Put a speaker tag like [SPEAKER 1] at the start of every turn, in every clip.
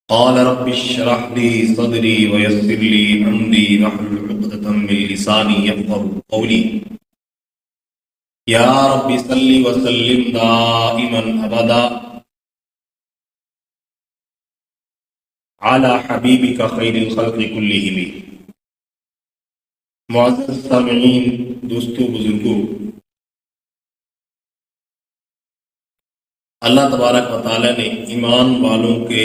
[SPEAKER 1] قال رب اشرح لي صدري ويسر لي امري واحلل عقدة من لساني يفقهوا قولي يا رب صل وسلم دائما ابدا على حبيبك خير الخلق كلهم. معزز سامعین، دوستو، بزرگوں، اللہ تبارک و تعالیٰ نے ایمان والوں کے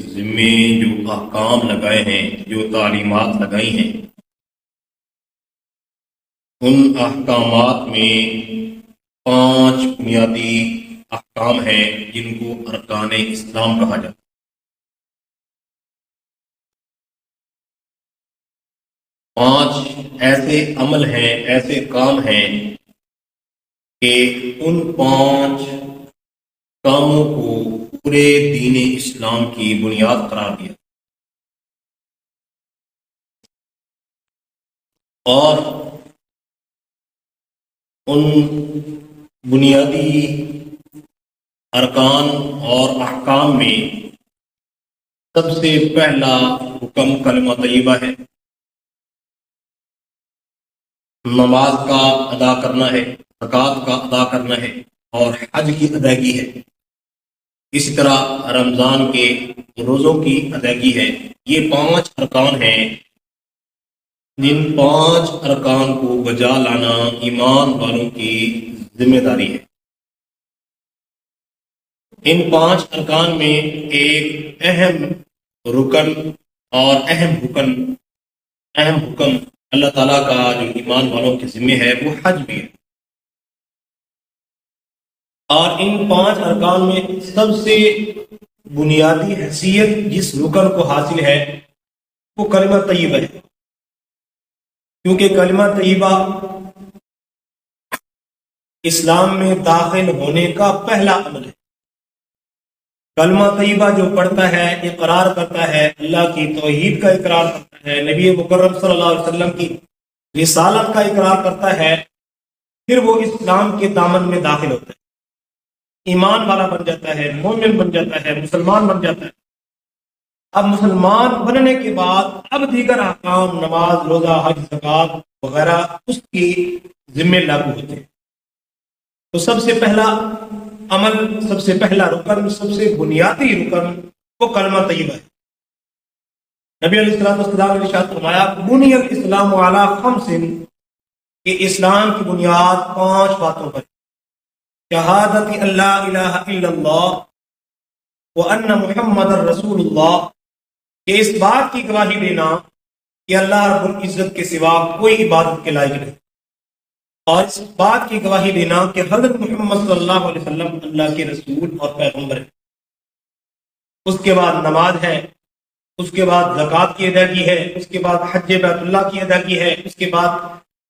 [SPEAKER 1] ذمے جو احکام لگائے ہیں، جو تعلیمات لگائی ہیں، ان احکامات میں 5 بنیادی احکام ہیں جن کو ارکان اسلام کہا جاتا ہے۔ 5 ایسے عمل ہیں، ایسے کام ہیں کہ ان 5 کاموں کو پورے دین اسلام کی بنیاد قرار دیا، اور ان بنیادی ارکان اور احکام میں سب سے پہلا حکم کلمہ طیبہ ہے، نماز کا ادا کرنا ہے، زکوٰۃ کا ادا کرنا ہے، اور حج کی ادائیگی ہے۔ اسی طرح رمضان کے روزوں کی ادائیگی ہے۔ یہ 5 ارکان ہیں جن 5 ارکان کو بجا لانا ایمان والوں کی ذمہ داری ہے۔ ان 5 ارکان میں ایک اہم رکن اور اہم حکم اللہ تعالیٰ کا جو ایمان والوں کے ذمہ ہے وہ حج بھی ہے، اور ان 5 ارکان میں سب سے بنیادی حیثیت جس رکن کو حاصل ہے وہ کلمہ طیبہ ہے، کیونکہ کلمہ طیبہ اسلام میں داخل ہونے کا پہلا عمل ہے۔ کلمہ طیبہ جو پڑھتا ہے، اقرار کرتا ہے، اللہ کی توحید کا اقرار کرتا ہے، نبی مکرم صلی اللہ علیہ وسلم کی رسالت کا اقرار کرتا ہے، پھر وہ اسلام کے دامن میں داخل ہوتا ہے، ایمان والا بن جاتا ہے، مومن بن جاتا ہے، مسلمان بن جاتا ہے۔ اب مسلمان بننے کے بعد اب دیگر احکام، نماز، روزہ، حج، زکوٰۃ وغیرہ اس کی ذمہ لاگو ہوتے ہیں۔ تو سب سے پہلا عمل، سب سے پہلا رکن، سب سے بنیادی رکن وہ کلمہ طیبہ ہے۔ نبی علیہ الصلوۃ والسلام نے ارشاد فرمایا بنی الاسلام علی 5، کہ اسلام کی بنیاد 5 باتوں پر: شہادت اللہ الہ الا اللہ وان محمد رسول اللہ، کہ اس بات کی گواہی دینا کہ اللہ رب العزت کے سوا کوئی عبادت کے لائق نہیں، اور اس بات کی گواہی دینا کہ حضرت محمد صلی اللہ علیہ وسلم اللہ کے رسول اور پیغمبر ہے۔ اس کے بعد نماز ہے، اس کے بعد زکوٰۃ کی ادائیگی ہے، اس کے بعد حج بیت اللہ کی ادائیگی ہے، اس کے بعد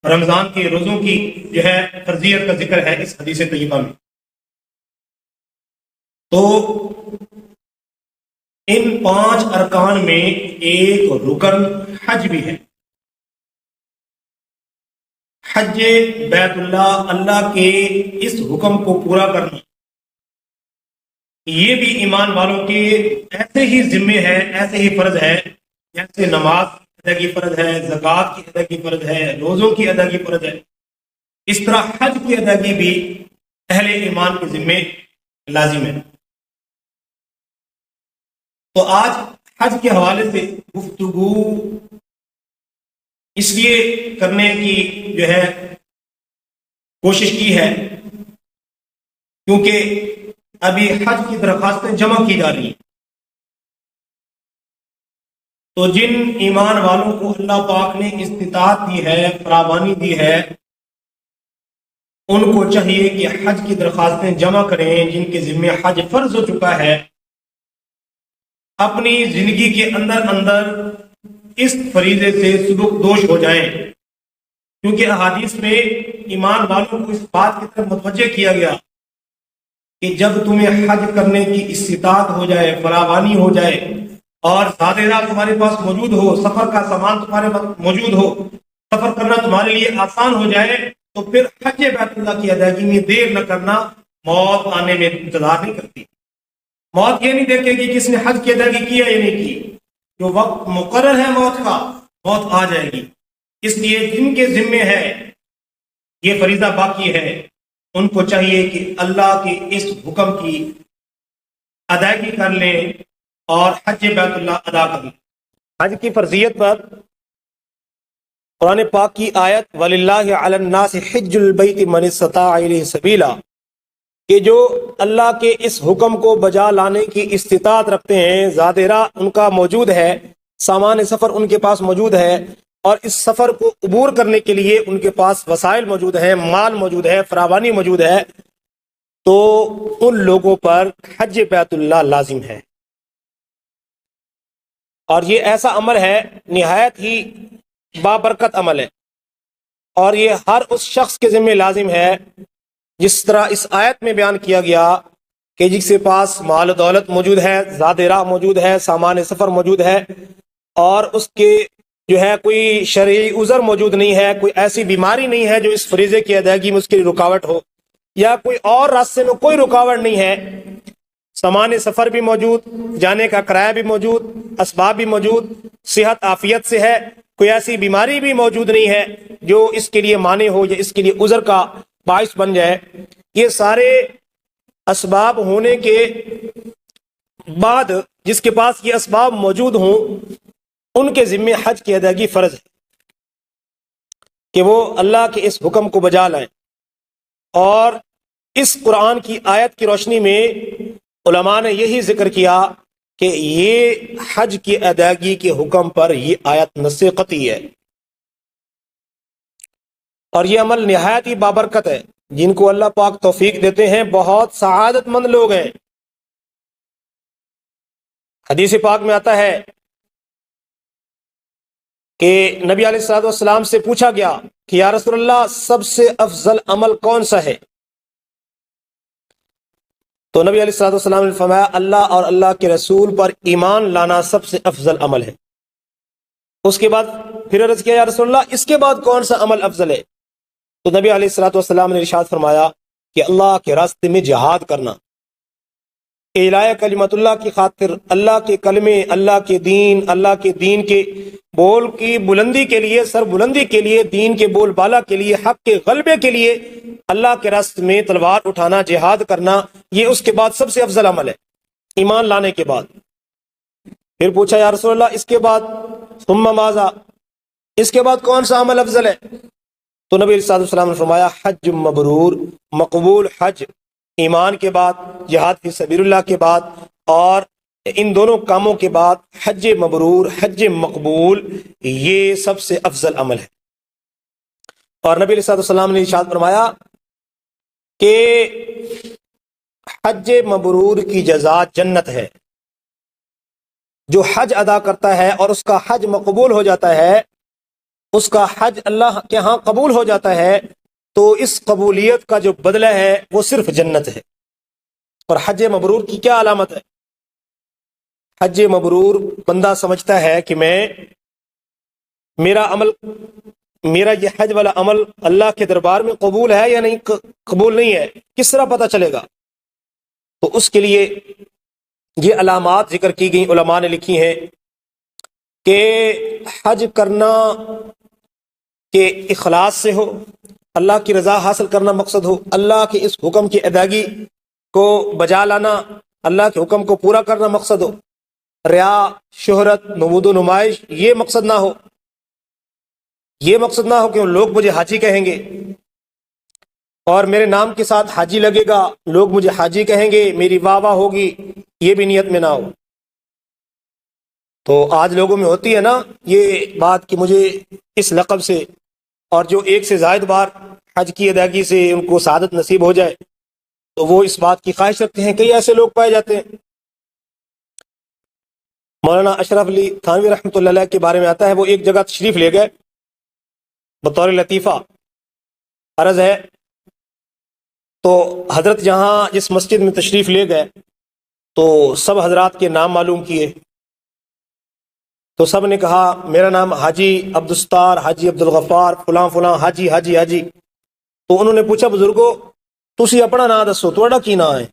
[SPEAKER 1] رمضان کے روزوں کی جو ہے فرضیت کا ذکر ہے اس حدیث طیبہ میں۔ تو ان 5 ارکان میں ایک رکن حج بھی ہے۔ حج بیت اللہ، اللہ کے اس حکم کو پورا کرنا، یہ بھی ایمان والوں کے ایسے ہی ذمے ہے، ایسے ہی فرض ہے جیسے نماز کی ادائیگی فرض ہے، زکوٰۃ کی ادائیگی فرض ہے، روزوں کی ادائیگی فرض ہے، اس طرح حج کی ادائیگی بھی اہل ایمان کے ذمے لازم ہے۔ تو آج حج کے حوالے سے گفتگو اس لیے کرنے کی جو ہے کوشش کی ہے کیونکہ ابھی حج کی درخواستیں جمع کی جا رہی ہیں۔ تو جن ایمان والوں کو اللہ پاک نے استطاعت دی ہے، فراوانی دی ہے، ان کو چاہیے کہ حج کی درخواستیں جمع کریں۔ جن کے ذمہ حج فرض ہو چکا ہے، اپنی زندگی کے اندر اس فریضے سے سبک دوش ہو جائیں، کیونکہ احادیث میں ایمان والوں کو اس بات کی طرف متوجہ کیا گیا کہ جب تمہیں حج کرنے کی استطاعت ہو جائے، فراوانی ہو جائے، اور زادہ تمہارے پاس موجود ہو، سفر کا سامان تمہارے پاس موجود ہو، سفر کرنا تمہارے لیے آسان ہو جائے، تو پھر حج بیت اللہ کی ادائیگی میں دیر نہ کرنا، موت آنے میں انتظار نہیں کرتی۔ موت یہ نہیں دیکھے گی کس نے حج کی ادائیگی کی ہے یا نہیں کی، جو وقت مقرر ہے موت کا، موت آ جائے گی۔ اس لیے جن کے ذمے ہے یہ فریضہ باقی ہے، ان کو چاہیے کہ اللہ کے اس حکم کی ادائیگی کر لیں اور حج بیت اللہ ادا کر لیں۔ حج کی فرضیت پر قرآن پاک کی آیت وَلِلَّهِ عَلَى النَّاسِ حِجُّ الْبَيْتِ مَنِ اسْتَطَاعَ إِلَيْهِ سَبِيلًا، کہ جو اللہ کے اس حکم کو بجا لانے کی استطاعت رکھتے ہیں، زاد راہ ان کا موجود ہے، سامان سفر ان کے پاس موجود ہے، اور اس سفر کو عبور کرنے کے لیے ان کے پاس وسائل موجود ہیں، مال موجود ہے، فراوانی موجود ہے، تو ان لوگوں پر حج بیت اللہ لازم ہے۔ اور یہ ایسا عمل ہے نہایت ہی بابرکت عمل ہے، اور یہ ہر اس شخص کے ذمہ لازم ہے جس طرح اس آیت میں بیان کیا گیا کہ جس کے پاس مال و دولت موجود ہے، زاد راہ موجود ہے، سامان سفر موجود ہے، اور اس کے جو ہے کوئی شرعی عذر موجود نہیں ہے، کوئی ایسی بیماری نہیں ہے جو اس فریضے کی ادائیگی میں اس کے لیے رکاوٹ ہو، یا کوئی اور راستے میں کوئی رکاوٹ نہیں ہے، سامان سفر بھی موجود، جانے کا کرایہ بھی موجود، اسباب بھی موجود، صحت عافیت سے ہے، کوئی ایسی بیماری بھی موجود نہیں ہے جو اس کے لیے مانع ہو یا اس کے لیے عذر کا باعث بن جائے، یہ سارے اسباب ہونے کے بعد جس کے پاس یہ اسباب موجود ہوں ان کے ذمہ حج کی ادائیگی فرض ہے کہ وہ اللہ کے اس حکم کو بجا لائیں۔ اور اس قرآن کی آیت کی روشنی میں علماء نے یہی ذکر کیا کہ یہ حج کی ادائیگی کے حکم پر یہ آیت نص قطعی ہے، اور یہ عمل نہایت ہی بابرکت ہے۔ جن کو اللہ پاک توفیق دیتے ہیں بہت سعادت مند لوگ ہیں۔ حدیث پاک میں آتا ہے کہ نبی علیہ الصلوۃ والسلام سے پوچھا گیا کہ یا رسول اللہ سب سے افضل عمل کون سا ہے؟ تو نبی علیہ الصلوۃ والسلام نے فرمایا اللہ اور اللہ کے رسول پر ایمان لانا سب سے افضل عمل ہے۔ اس کے بعد پھر عرض کیا یا رسول اللہ اس کے بعد کون سا عمل افضل ہے؟ تو نبی علیہ الصلوۃ والسلام نے ارشاد فرمایا کہ اللہ کے راستے میں جہاد کرنا، اعلاء کلمت اللہ کی خاطر، اللہ کے کلمے، اللہ کے دین کے بول کی بلندی کے لیے، سر بلندی کے لیے، دین کے بول بالا کے لیے، حق کے غلبے کے لیے اللہ کے راستے میں تلوار اٹھانا، جہاد کرنا، یہ اس کے بعد سب سے افضل عمل ہے ایمان لانے کے بعد۔ پھر پوچھا یا رسول اللہ اس کے بعد ثم ماذا، اس کے بعد کون سا عمل افضل ہے؟ تو نبی صلی اللہ علیہ وسلم نے فرمایا حج مبرور، مقبول حج، ایمان کے بعد، جہاد فی سبیل اللہ کے بعد، اور ان دونوں کاموں کے بعد حج مبرور، حج مقبول، یہ سب سے افضل عمل ہے۔ اور نبی علیہ السلام نے ارشاد فرمایا کہ حج مبرور کی جزا جنت ہے۔ جو حج ادا کرتا ہے اور اس کا حج مقبول ہو جاتا ہے، اس کا حج اللہ کے ہاں قبول ہو جاتا ہے، تو اس قبولیت کا جو بدلہ ہے وہ صرف جنت ہے۔ اور حج مبرور کی کیا علامت ہے؟ حج مبرور بندہ سمجھتا ہے کہ میرا یہ حج والا عمل اللہ کے دربار میں قبول ہے یا نہیں، قبول نہیں ہے، کس طرح پتہ چلے گا؟ تو اس کے لیے یہ علامات ذکر کی گئی، علماء نے لکھی ہیں کہ حج کرنا کہ اخلاص سے ہو، اللہ کی رضا حاصل کرنا مقصد ہو، اللہ کے اس حکم کی ادائیگی کو بجا لانا، اللہ کے حکم کو پورا کرنا مقصد ہو، ریا، شہرت، نمود و نمائش یہ مقصد نہ ہو، یہ مقصد نہ ہو کہ لوگ مجھے حاجی کہیں گے اور میرے نام کے ساتھ حاجی لگے گا، لوگ مجھے حاجی کہیں گے، میری واہ واہ ہوگی، یہ بھی نیت میں نہ ہو۔ تو آج لوگوں میں ہوتی ہے نا یہ بات کہ مجھے اس لقب سے، اور جو ایک سے زائد بار حج کی ادائیگی سے ان کو سعادت نصیب ہو جائے تو وہ اس بات کی خواہش رکھتے ہیں۔ کئی ایسے لوگ پائے جاتے ہیں۔ مولانا اشرف علی تھانوی رحمۃ اللہ علیہ کے بارے میں آتا ہے، وہ ایک جگہ تشریف لے گئے بطور لطیفہ، عرض ہے تو حضرت جہاں جس مسجد میں تشریف لے گئے تو سب حضرات کے نام معلوم کیے، تو سب نے کہا میرا نام حاجی عبدالستار، حاجی عبدالغفار، فلاں فلاں، حاجی حاجی حاجی۔ تو انہوں نے پوچھا بزرگو تسی اپنا نام دسو، تہاڈا کی نام ہے؟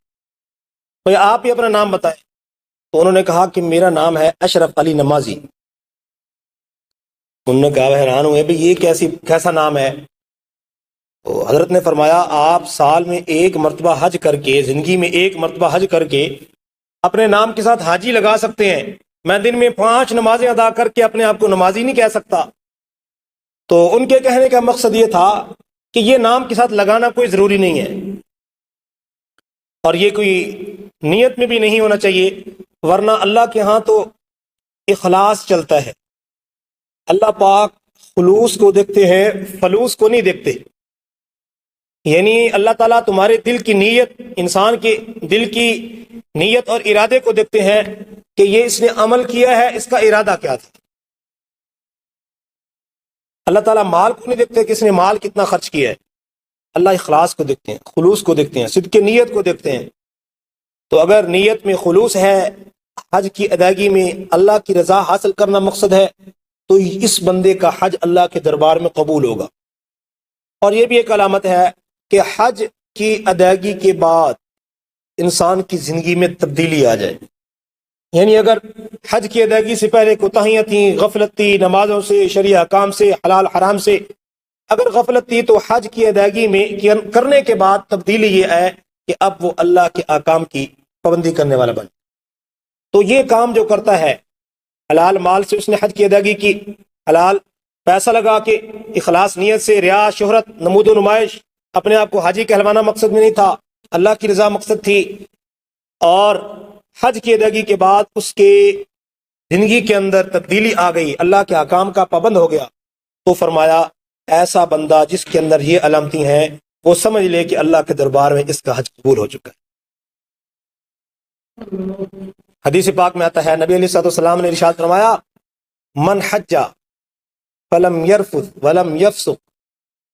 [SPEAKER 1] تو آپ ہی اپنا نام بتائیں۔ تو انہوں نے کہا کہ میرا نام ہے اشرف علی نمازی۔ انہوں نے کہا، حیران ہوئے بھی یہ کیسا نام ہے؟ تو حضرت نے فرمایا آپ سال میں ایک مرتبہ حج کر کے، زندگی میں ایک مرتبہ حج کر کے اپنے نام کے ساتھ حاجی لگا سکتے ہیں، میں دن میں 5 نمازیں ادا کر کے اپنے آپ کو نمازی نہیں کہہ سکتا۔ تو ان کے کہنے کا مقصد یہ تھا کہ یہ نام کے ساتھ لگانا کوئی ضروری نہیں ہے، اور یہ کوئی نیت میں بھی نہیں ہونا چاہیے، ورنہ اللہ کے ہاں تو اخلاص چلتا ہے۔ اللہ پاک خلوص کو دیکھتے ہیں، فلوس کو نہیں دیکھتے۔ یعنی اللہ تعالیٰ تمہارے دل کی نیت، انسان کے دل کی نیت اور ارادے کو دیکھتے ہیں کہ یہ اس نے عمل کیا ہے، اس کا ارادہ کیا تھا۔ اللہ تعالیٰ مال کو نہیں دیکھتے کہ اس نے مال کتنا خرچ کیا ہے، اللہ اخلاص کو دیکھتے ہیں، خلوص کو دیکھتے ہیں، صدق نیت کو دیکھتے ہیں۔ تو اگر نیت میں خلوص ہے، حج کی ادائیگی میں اللہ کی رضا حاصل کرنا مقصد ہے، تو اس بندے کا حج اللہ کے دربار میں قبول ہوگا۔ اور یہ بھی ایک علامت ہے کہ حج کی ادائیگی کے بعد انسان کی زندگی میں تبدیلی آ جائے۔ یعنی اگر حج کی ادائیگی سے پہلے کوتاہیاں تھیں، غفلت تھی نمازوں سے، شرعی احکام سے، حلال حرام سے، اگر غفلت تھی تو حج کی ادائیگی میں کرنے کے بعد تبدیلی یہ ہے کہ اب وہ اللہ کے احکام کی پابندی کرنے والا بن۔ تو یہ کام جو کرتا ہے، حلال مال سے اس نے حج کی ادائیگی کی، حلال پیسہ لگا کے، اخلاص نیت سے، ریا، شہرت، نمود و نمائش، اپنے آپ کو حاجی کہلوانا مقصد میں نہیں تھا، اللہ کی رضا مقصد تھی، اور حج کی ادائیگی کے بعد اس کے زندگی کے اندر تبدیلی آ گئی، اللہ کے احکام کا پابند ہو گیا، تو فرمایا ایسا بندہ جس کے اندر یہ علامتیں ہیں وہ سمجھ لے کہ اللہ کے دربار میں اس کا حج قبول ہو چکا ہے۔ حدیث پاک میں آتا ہے، نبی علیہ الصلوۃ والسلام نے ارشاد فرمایا، من حج فلم یرفث ولم یفسق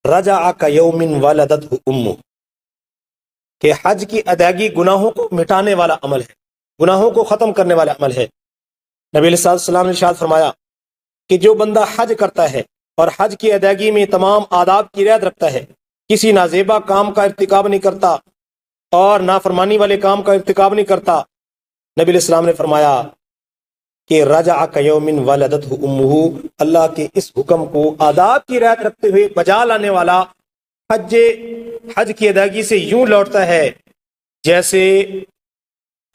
[SPEAKER 1] رجع کیوم ولدتہ امہ، کہ حج کی ادائیگی گناہوں کو مٹانے والا عمل ہے، گناہوں کو ختم کرنے والا عمل ہے۔ نبی علیہ الصلوۃ والسلام نے ارشاد فرمایا کہ جو بندہ حج کرتا ہے اور حج کی ادائیگی میں تمام آداب کی رعایت رکھتا ہے، کسی نازیبا کام کا ارتکاب نہیں کرتا اور نافرمانی والے کام کا ارتکاب نہیں کرتا، نبی علیہ السلام نے فرمایا کہ رجع کیوم ولدتہ امہ، اللہ کے اس حکم کو آداب کی رعایت رکھتے ہوئے بجا لانے والا حج کی ادائیگی سے یوں لوٹتا ہے جیسے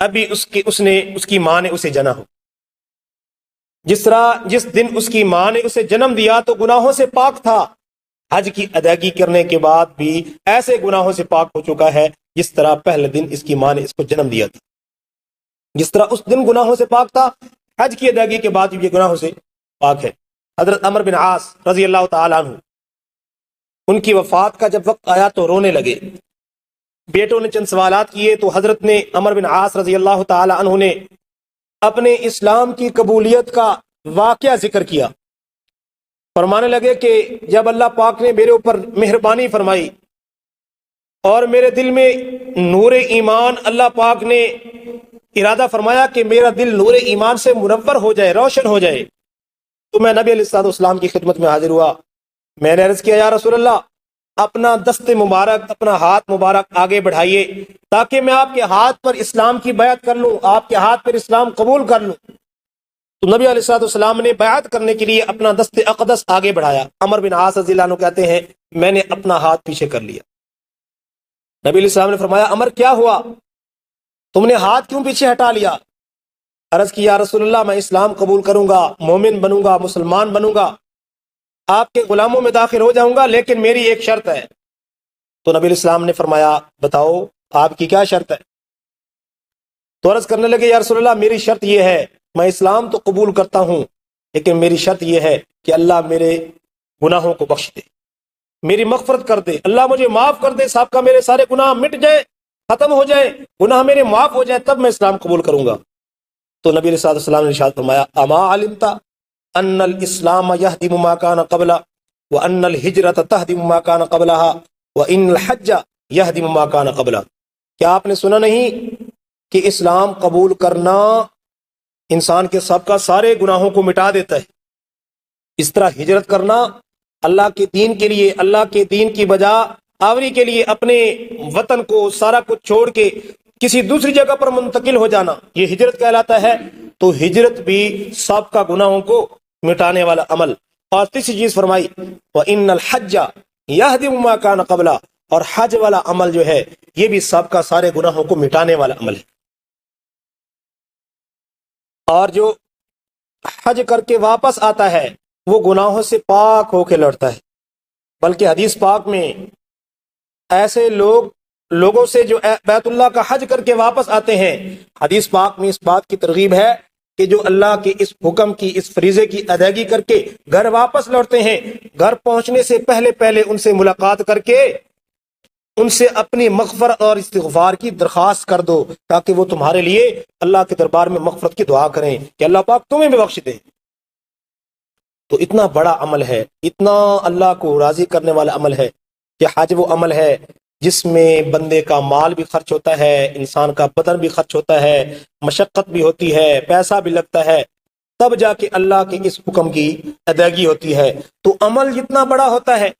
[SPEAKER 1] ابھی اس کی ماں نے اسے جنا ہو۔ جس دن اس کی ماں نے اسے جنم دیا تو گناہوں سے پاک تھا، حج کی ادائیگی کرنے کے بعد بھی ایسے گناہوں سے پاک ہو چکا ہے جس طرح پہلے دن اس کی ماں نے اس کو جنم دیا تھا۔ جس طرح اس دن گناہوں سے پاک تھا، حج کی ادائیگی کے بعد بھی یہ گناہوں سے پاک ہے۔ حضرت عمر بن عاص رضی اللہ تعالیٰ عنہ، ان کی وفات کا جب وقت آیا تو رونے لگے۔ بیٹوں نے چند سوالات کیے تو حضرت نے عمر بن عاص رضی اللہ تعالی عنہ نے اپنے اسلام کی قبولیت کا واقعہ ذکر کیا۔ فرمانے لگے کہ جب اللہ پاک نے میرے اوپر مہربانی فرمائی اور میرے دل میں نور ایمان، اللہ پاک نے ارادہ فرمایا کہ میرا دل نور ایمان سے منور ہو جائے، روشن ہو جائے، تو میں نبی علیہ الصلوۃ والسلام کی خدمت میں حاضر ہوا۔ میں نے عرض کیا، یا رسول اللہ، اپنا دست مبارک، اپنا ہاتھ مبارک آگے بڑھائیے تاکہ میں آپ کے ہاتھ پر اسلام کی بیعت کر لوں، آپ کے ہاتھ پر اسلام قبول کر لوں۔ تو نبی علیہ الصلوۃ والسلام نے بیعت کرنے کے لیے اپنا دست اقدس آگے بڑھایا۔ عمر بن عاص رضی اللہ عنہ کہتے ہیں میں نے اپنا ہاتھ پیچھے کر لیا۔ نبی علیہ السلام نے فرمایا، عمر کیا ہوا، تم نے ہاتھ کیوں پیچھے ہٹا لیا؟ عرض کی، یا رسول اللہ، میں اسلام قبول کروں گا، مومن بنوں گا، مسلمان بنوں گا، آپ کے غلاموں میں داخل ہو جاؤں گا، لیکن میری ایک شرط ہے۔ تو نبی علیہ السلام نے فرمایا، بتاؤ آپ کی کیا شرط ہے؟ تو عرض کرنے لگے، یا رسول اللہ، میری شرط یہ ہے، میں اسلام تو قبول کرتا ہوں لیکن میری شرط یہ ہے کہ اللہ میرے گناہوں کو بخش دے، میری مغفرت کر دے، اللہ مجھے معاف کر دے، سابقہ میرے سارے گناہ مٹ جائیں، ختم ہو جائیں، گناہ میرے معاف ہو جائیں، تب میں اسلام قبول کروں گا۔ تو نبی علیہ السلام نے ارشاد فرمایا، اما علمت ان الاسلام یہدم ما کان قبلہ وان الہجرۃ تہدم ما کان قبلہا وان الحج یہدم ما کان قبلہ، کیا آپ نے سنا نہیں کہ اسلام قبول کرنا انسان کے سابقہ سارے گناہوں کو مٹا دیتا ہے، اس طرح ہجرت کرنا اللہ کے دین کے لیے، اللہ کے دین کی بجا آوری کے لیے اپنے وطن کو سارا کچھ چھوڑ کے کسی دوسری جگہ پر منتقل ہو جانا، یہ ہجرت کہلاتا ہے۔ تو ہجرت بھی سابقہ گناہوں کو مٹانے والا عمل۔ اور تیسری چیز فرمائی وَإِنَّ الْحَجَّ يَهْدِمُ مَا كَانَ قَبْلَ، اور حج والا عمل جو ہے یہ بھی سابقہ سارے گناہوں کو مٹانے والا عمل ہے۔ اور جو حج کر کے واپس آتا ہے وہ گناہوں سے پاک ہو کے لوٹتا ہے۔ بلکہ حدیث پاک میں ایسے لوگوں سے جو بیت اللہ کا حج کر کے واپس آتے ہیں، حدیث پاک میں اس بات کی ترغیب ہے کہ جو اللہ کے اس حکم کی، اس فریضے کی ادائیگی کر کے گھر واپس لوٹتے ہیں، گھر پہنچنے سے پہلے ان سے ملاقات کر کے ان سے اپنی مغفرت اور استغفار کی درخواست کر دو، تاکہ وہ تمہارے لیے اللہ کے دربار میں مغفرت کی دعا کریں کہ اللہ پاک تمہیں بھی بخش دے۔ تو اتنا بڑا عمل ہے، اتنا اللہ کو راضی کرنے والا عمل ہے کہ حج وہ عمل ہے جس میں بندے کا مال بھی خرچ ہوتا ہے، انسان کا بدن بھی خرچ ہوتا ہے، مشقت بھی ہوتی ہے، پیسہ بھی لگتا ہے، تب جا کے اللہ کے اس حکم کی ادائیگی ہوتی ہے۔ تو عمل جتنا بڑا ہوتا ہے،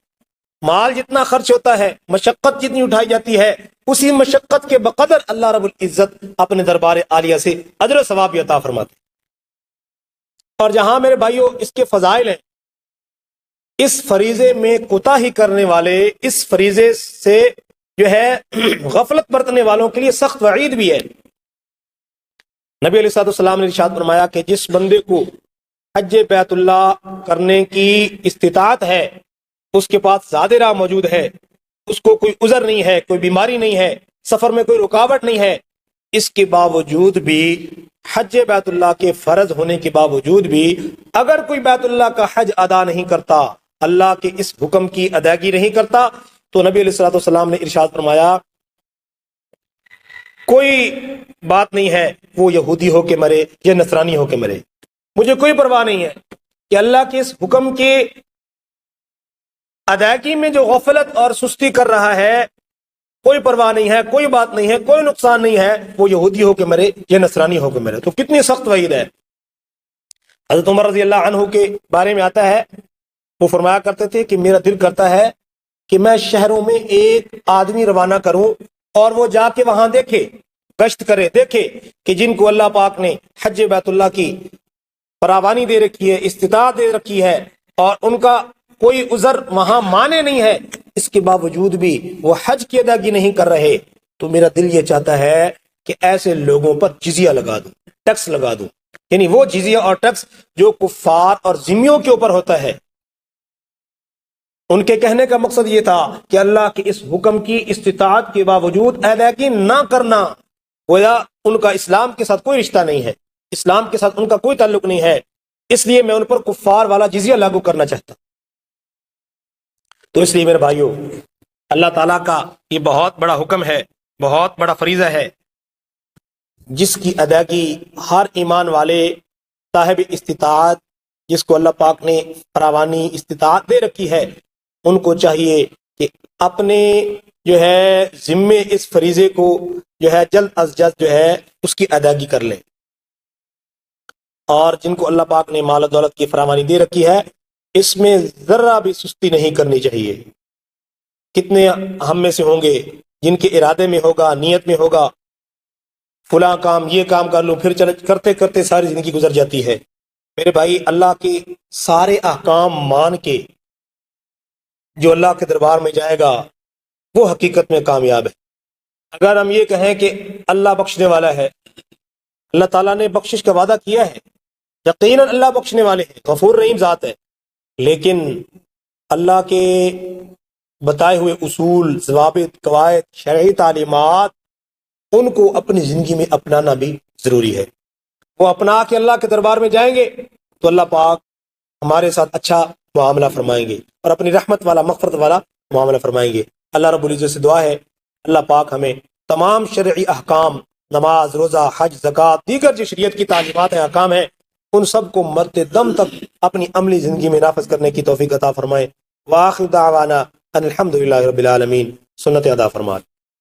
[SPEAKER 1] مال جتنا خرچ ہوتا ہے، مشقت جتنی اٹھائی جاتی ہے، اسی مشقت کے بقدر اللہ رب العزت اپنے دربار عالیہ سے اجر و ثواب بھی عطا فرماتے ہیں۔ اور جہاں میرے بھائیوں اس کے فضائل ہیں، اس فریضے میں کوتاہی کرنے والے، اس فریضے سے جو ہے غفلت برتنے والوں کے لیے سخت وعید بھی ہے۔ نبی علیہ الصلوۃ والسلام نے ارشاد فرمایا کہ جس بندے کو حج بیت اللہ کرنے کی استطاعت ہے، اس کے پاس زیادہ راہ موجود ہے، اس کو کوئی عذر نہیں ہے، کوئی بیماری نہیں ہے، سفر میں کوئی رکاوٹ نہیں ہے، اس کے باوجود بھی، حج بیت اللہ کے فرض ہونے کے باوجود بھی اگر کوئی بیت اللہ کا حج ادا نہیں کرتا، اللہ کے اس حکم کی ادائیگی نہیں کرتا، تو نبی علیہ الصلوۃ والسلام نے ارشاد فرمایا کوئی بات نہیں ہے، وہ یہودی ہو کے مرے یا نصرانی ہو کے مرے، مجھے کوئی پرواہ نہیں ہے کہ اللہ کے اس حکم کے ادائیگی میں جو غفلت اور سستی کر رہا ہے، کوئی پرواہ نہیں ہے، کوئی بات نہیں ہے، کوئی نقصان نہیں ہے، وہ یہودی ہو کے مرے یا نصرانی ہو کے مرے۔ تو کتنی سخت وعید ہے۔ حضرت عمر رضی اللہ عنہ کے بارے میں آتا ہے، وہ فرمایا کرتے تھے کہ میرا دل کرتا ہے کہ میں شہروں میں ایک آدمی روانہ کروں اور وہ جا کے وہاں دیکھے، گشت کرے، دیکھے کہ جن کو اللہ پاک نے حج بیت اللہ کی فراوانی دے رکھی ہے، استطاعت دے رکھی ہے، اور ان کا کوئی عذر وہاں مانے نہیں ہے، اس کے باوجود بھی وہ حج کی ادائیگی نہیں کر رہے، تو میرا دل یہ چاہتا ہے کہ ایسے لوگوں پر جزیہ لگا دوں، ٹیکس لگا دوں، یعنی وہ جزیہ اور ٹیکس جو کفار اور ذمیوں کے اوپر ہوتا ہے۔ ان کے کہنے کا مقصد یہ تھا کہ اللہ کے اس حکم کی استطاعت کے باوجود ادائیگی نہ کرنا، گویا ان کا اسلام کے ساتھ کوئی رشتہ نہیں ہے، اسلام کے ساتھ ان کا کوئی تعلق نہیں ہے، اس لیے میں ان پر کفار والا جزیہ لاگو کرنا چاہتا ہوں۔ تو اس لیے میرے بھائیوں، اللہ تعالیٰ کا یہ بہت بڑا حکم ہے، بہت بڑا فریضہ ہے، جس کی ادائیگی ہر ایمان والے صاحب استطاعت، جس کو اللہ پاک نے فراوانی استطاعت دے رکھی ہے، ان کو چاہیے کہ اپنے جو ہے ذمے اس فریضے کو جو ہے جلد از جلد جو ہے اس کی ادائیگی کر لیں۔ اور جن کو اللہ پاک نے مال و دولت کی فراوانی دے رکھی ہے، اس میں ذرہ بھی سستی نہیں کرنی چاہیے۔ کتنے ہم میں سے ہوں گے جن کے ارادے میں ہوگا، نیت میں ہوگا، فلاں کام، یہ کام کر لوں، پھر کرتے کرتے ساری زندگی گزر جاتی ہے۔ میرے بھائی، اللہ کے سارے احکام مان کے جو اللہ کے دربار میں جائے گا وہ حقیقت میں کامیاب ہے۔ اگر ہم یہ کہیں کہ اللہ بخشنے والا ہے، اللہ تعالیٰ نے بخشش کا وعدہ کیا ہے، یقیناً اللہ بخشنے والے ہیں، غفور رحیم ذات ہے، لیکن اللہ کے بتائے ہوئے اصول، ضوابط، قواعد، شرعی تعلیمات، ان کو اپنی زندگی میں اپنانا بھی ضروری ہے۔ وہ اپنا کے اللہ کے دربار میں جائیں گے تو اللہ پاک ہمارے ساتھ اچھا معاملہ فرمائیں گے اور اپنی رحمت والا، مغفرت والا معاملہ فرمائیں گے۔ اللہ رب العزت سے دعا ہے اللہ پاک ہمیں تمام شرعی احکام، نماز، روزہ، حج، زکوٰۃ، دیگر جو شریعت کی تعلیمات ہیں، احکام ہیں، ان سب کو مرتے دم تک اپنی عملی زندگی میں نافذ کرنے کی توفیق عطا فرمائے۔ وآخر دعوانا ان الحمد للہ رب العالمین، سنت ادا فرمائے۔